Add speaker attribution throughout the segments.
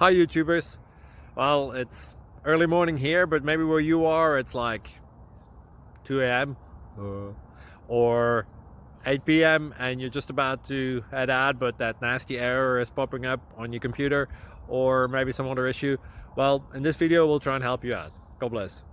Speaker 1: Hi YouTubers. Well, it's early morning here, but maybe where you are it's like 2 a.m. or 8 p.m. and you're just about to head out, but that nasty error is popping up on your computer, or maybe some other issue. Well, in this video we'll try and help you out. God bless.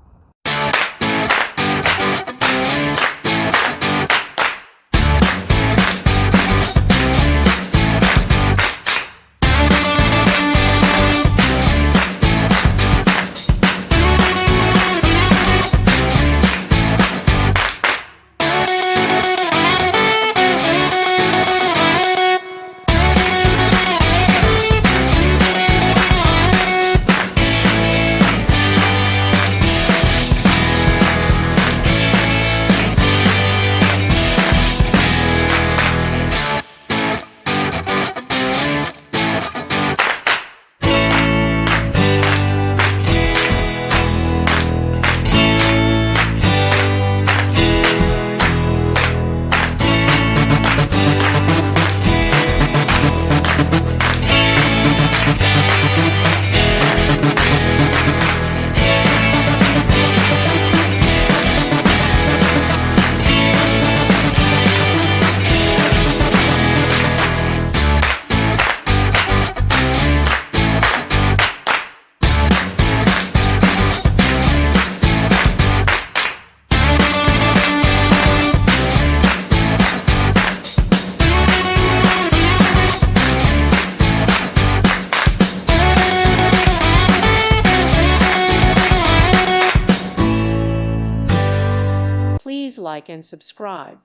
Speaker 2: Please like and subscribe.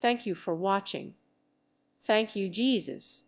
Speaker 2: Thank you for watching. Thank you, Jesus.